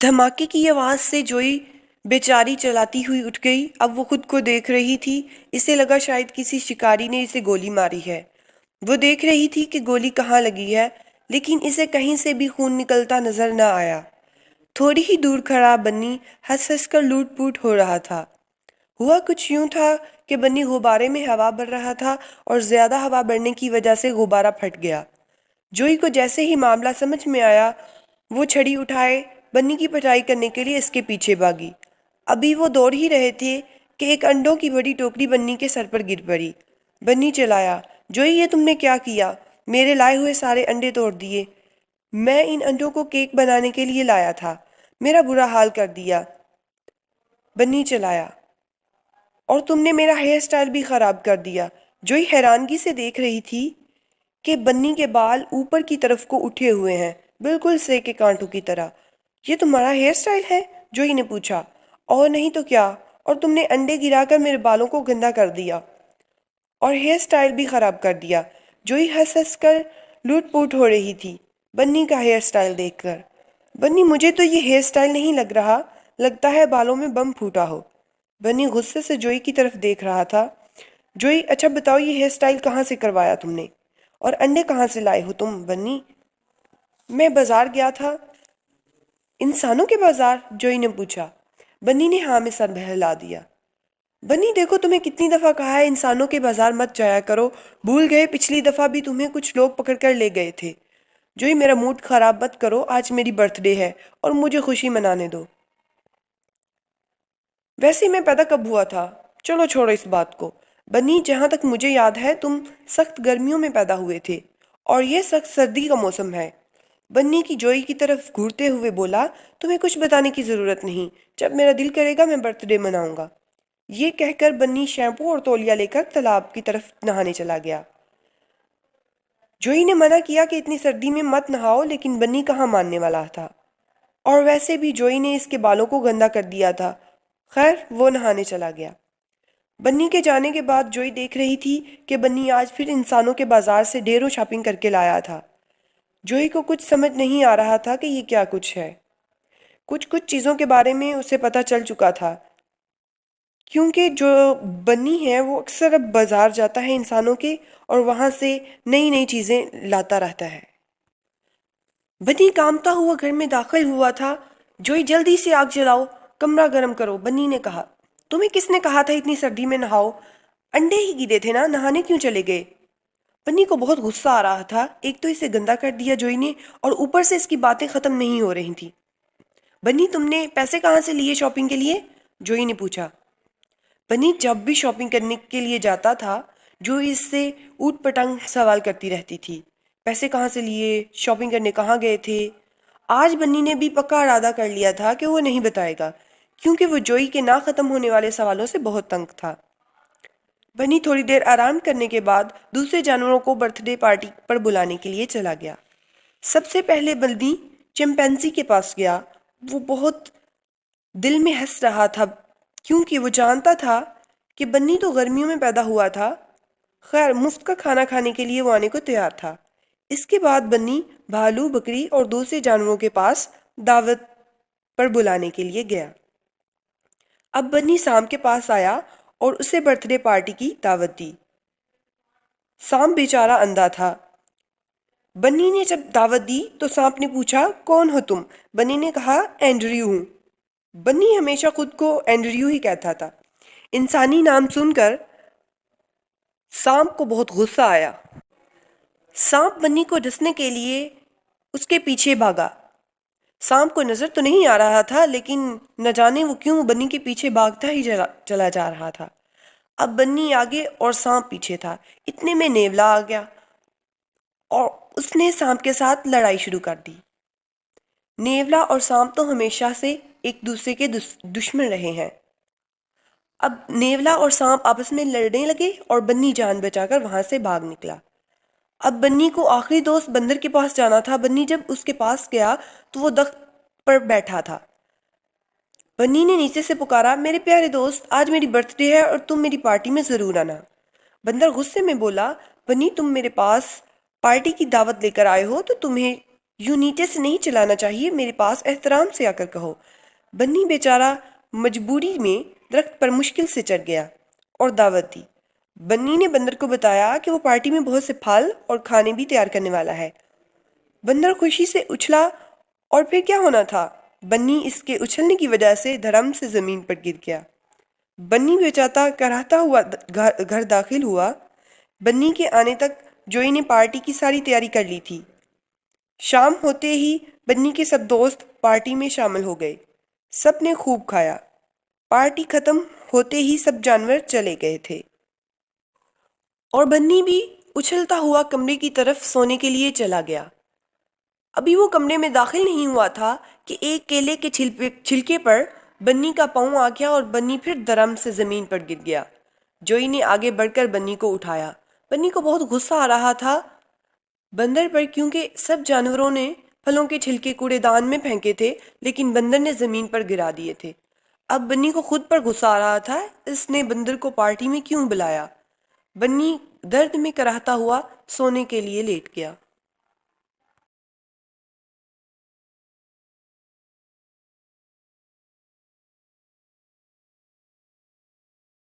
دھماکے کی آواز سے جوئی بیچاری چلاتی ہوئی اٹھ گئی۔ اب وہ خود کو دیکھ رہی تھی۔ اسے لگا شاید کسی شکاری نے اسے گولی ماری ہے۔ وہ دیکھ رہی تھی کہ گولی کہاں لگی ہے، لیکن اسے کہیں سے بھی خون نکلتا نظر نہ آیا۔ تھوڑی ہی دور کھڑا بنی ہنس ہنس کر لوٹ پوٹ ہو رہا تھا۔ ہوا کچھ یوں تھا کہ بنی غبارے میں ہوا بھر رہا تھا اور زیادہ ہوا بڑھنے کی وجہ سے غبارہ پھٹ گیا۔ جوئی کو جیسے ہی معاملہ سمجھ میں آیا، وہ چھڑی اٹھائے بنی کی پٹائی کرنے کے لیے اس کے پیچھے بھاگی۔ ابھی وہ دوڑ ہی رہے تھے کہ ایک انڈوں کی بڑی ٹوکری بنی کے سر پر گر پڑی۔ بنی چلایا، جوئی یہ تم نے کیا کیا؟ میرے لائے ہوئے سارے انڈے توڑ دیے۔ میں ان انڈوں کو کیک بنانے کے لیے لایا تھا، میرا برا حال کر دیا۔ بنی چلایا، اور تم نے میرا ہیئر سٹائل بھی خراب کر دیا۔ جوئی حیرانگی سے دیکھ رہی تھی کہ بنی کے بال اوپر کی طرف کو اٹھے ہوئے ہیں، بالکل سیکے کانٹوں کی طرح۔ یہ تمہارا ہیئر سٹائل ہے؟ جوئی نے پوچھا۔ اور نہیں تو کیا، اور تم نے انڈے گرا کر میرے بالوں کو گندا کر دیا اور ہیئر سٹائل بھی خراب کر دیا۔ جوئی ہنس ہنس کر لوٹ پوٹ ہو رہی تھی بنی کا ہیئر سٹائل دیکھ کر۔ بنی، مجھے تو یہ ہیئر سٹائل نہیں لگ رہا، لگتا ہے بالوں میں بم پھوٹا ہو۔ بنی غصے سے جوئی کی طرف دیکھ رہا تھا۔ جوئی، اچھا بتاؤ یہ ہیئر سٹائل کہاں سے کروایا تم نے؟ اور انڈے کہاں سے لائے ہو تم؟ بنی، میں بازار گیا تھا۔ انسانوں کے بازار؟ جوئی نے پوچھا۔ بنی نے ہاں میں سر بہلا دیا۔ بنی دیکھو، تمہیں کتنی دفعہ کہا ہے انسانوں کے بازار مت جایا کرو، بھول گئے پچھلی دفعہ بھی تمہیں کچھ لوگ پکڑ کر لے گئے تھے۔ جوئی، میرا موڈ خراب مت کرو، آج میری برتھ ڈے ہے اور مجھے خوشی منانے دو۔ ویسے میں پیدا کب ہوا تھا؟ چلو چھوڑو اس بات کو۔ بنی، جہاں تک مجھے یاد ہے تم سخت گرمیوں میں پیدا ہوئے تھے اور یہ سخت سردی کا موسم ہے۔ بنی کی جوئی کی طرف گھورتے ہوئے بولا، تمہیں کچھ بتانے کی ضرورت نہیں، جب میرا دل کرے گا میں برتھ ڈے مناؤں گا۔ یہ کہہ کر بنی شیمپو اور تولیہ لے کر تالاب کی طرف نہانے چلا گیا۔ جوئی نے منع کیا کہ اتنی سردی میں مت نہاؤ، لیکن بنی کہاں ماننے والا تھا، اور ویسے بھی جوئی نے اس کے بالوں کو گندا کر دیا تھا۔ خیر، وہ نہانے چلا گیا۔ بنی کے جانے کے بعد جوئی دیکھ رہی تھی کہ بنی آج پھر انسانوں کے بازار سے ڈھیروں شاپنگ کر کے لایا تھا۔ جوئی کو کچھ سمجھ نہیں آ رہا تھا کہ یہ کیا کچھ ہے۔ کچھ چیزوں کے بارے میں اسے پتہ چل چکا تھا، کیونکہ جو بنی ہے وہ اکثر اب بازار جاتا ہے انسانوں کے، اور وہاں سے نئی نئی چیزیں لاتا رہتا ہے۔ بنی کامتا ہوا گھر میں داخل ہوا تھا۔ جوئی، جلدی سے آگ جلاؤ، کمرہ گرم کرو، بنی نے کہا۔ تمہیں کس نے کہا تھا اتنی سردی میں نہاؤ؟ انڈے ہی گرے تھے نا، نہانے کیوں چلے گئے؟ بنی کو بہت غصہ آ رہا تھا، ایک تو اسے گندا کر دیا جوئی نے، اور اوپر سے اس کی باتیں ختم نہیں ہو رہی تھیں۔ بنی، تم نے پیسے کہاں سے لیے شاپنگ کے لیے؟ جوئی نے پوچھا۔ بنی جب بھی شاپنگ کرنے کے لیے جاتا تھا، جوئی اس سے اوٹ پٹانگ سوال کرتی رہتی تھی۔ پیسے کہاں سے لیے؟ شاپنگ کرنے کہاں گئے تھے؟ آج بنی نے بھی پکا ارادہ کر لیا تھا کہ وہ نہیں بتائے گا، کیونکہ وہ جوئی کے نہ ختم ہونے والے سوالوں سے بہت تنگ تھا۔ بنی تھوڑی دیر آرام کرنے کے بعد دوسرے جانوروں کو برتھ ڈے پارٹی پر بلانے کے لیے چلا گیا۔ سب سے پہلے بنی چمپینزی کے پاس گیا۔ وہ بہت دل میں ہنس رہا تھا، کیونکہ وہ جانتا تھا کہ بنی تو گرمیوں میں پیدا ہوا تھا۔ خیر، مفت کا کھانا کھانے کے لیے وہ آنے کو تیار تھا۔ اس کے بعد بنی بھالو، بکری اور دوسرے جانوروں کے پاس دعوت پر بلانے کے لیے گیا۔ اب بنی سام کے پاس آیا اور اسے برتھ ڈے پارٹی کی دعوت دی۔ سام بیچارہ اندھا تھا۔ بنی نے جب دعوت دی تو سانپ نے پوچھا، کون ہو تم؟ بنی نے کہا، اینڈریو ہوں۔ بنی ہمیشہ خود کو اینڈریو ہی کہتا تھا۔ انسانی نام سن کر سانپ کو بہت غصہ آیا۔ سانپ بنی کو ڈسنے کے لیے اس کے پیچھے بھاگا۔ سانپ کو نظر تو نہیں آ رہا تھا، لیکن نہ جانے وہ کیوں بنی کے پیچھے بھاگتا ہی چلا جا رہا تھا۔ اب بنی آگے اور سانپ پیچھے تھا۔ اتنے میں نیولا آ گیا اور اس نے سانپ کے ساتھ لڑائی شروع کر دی۔ نیولا اور سانپ تو ہمیشہ سے ایک دوسرے کے دشمن رہے ہیں۔ اب نیولا اور سانپ آپس میں لڑنے لگے اور بنی جان بچا کر وہاں سے بھاگ نکلا۔ اب بنی کو آخری دوست بندر کے پاس جانا تھا۔ بنی جب اس کے پاس گیا تو وہ درخت پر بیٹھا تھا۔ بنی نے نیچے سے پکارا، میرے پیارے دوست، آج میری برتھ ڈے ہے اور تم میری پارٹی میں ضرور آنا۔ بندر غصے میں بولا، بنی تم میرے پاس پارٹی کی دعوت لے کر آئے ہو تو تمہیں یوں نیچے سے نہیں چلانا چاہیے، میرے پاس احترام سے آ کر کہو۔ بنی بیچارہ مجبوری میں درخت پر مشکل سے چڑھ گیا اور دعوت دی۔ بنی نے بندر کو بتایا کہ وہ پارٹی میں بہت سے پھل اور کھانے بھی تیار کرنے والا ہے۔ بندر خوشی سے اچھلا اور پھر کیا ہونا تھا، بنی اس کے اچھلنے کی وجہ سے دھڑم سے زمین پر گر گیا۔ بنی بیچارہ کراہتا ہوا گھر داخل ہوا۔ بنی کے آنے تک جوئی نے پارٹی کی ساری تیاری کر لی تھی۔ شام ہوتے ہی بنی کے سب دوست پارٹی میں شامل ہو گئے۔ سب نے خوب کھایا۔ پارٹی ختم ہوتے ہی سب جانور چلے گئے تھے اور بنی بھی اچھلتا ہوا کمرے کی طرف سونے کے لیے چلا گیا۔ ابھی وہ کمرے میں داخل نہیں ہوا تھا کہ ایک کیلے کے چھلکے پر بنی کا پاؤں آ گیا اور بنی پھر دھڑم سے زمین پر گر گیا۔ جوئی نے آگے بڑھ کر بنی کو اٹھایا۔ بنی کو بہت غصہ آ رہا تھا بندر پر، کیونکہ سب جانوروں نے پھلوں کے چھلکے کوڑے دان میں پھینکے تھے لیکن بندر نے زمین پر گرا دیے تھے۔ اب بنی کو خود پر غصہ آ رہا تھا، اس نے بندر کو پارٹی میں کیوں بلایا۔ بنی درد میں کراہتا ہوا سونے کے لیے لیٹ گیا۔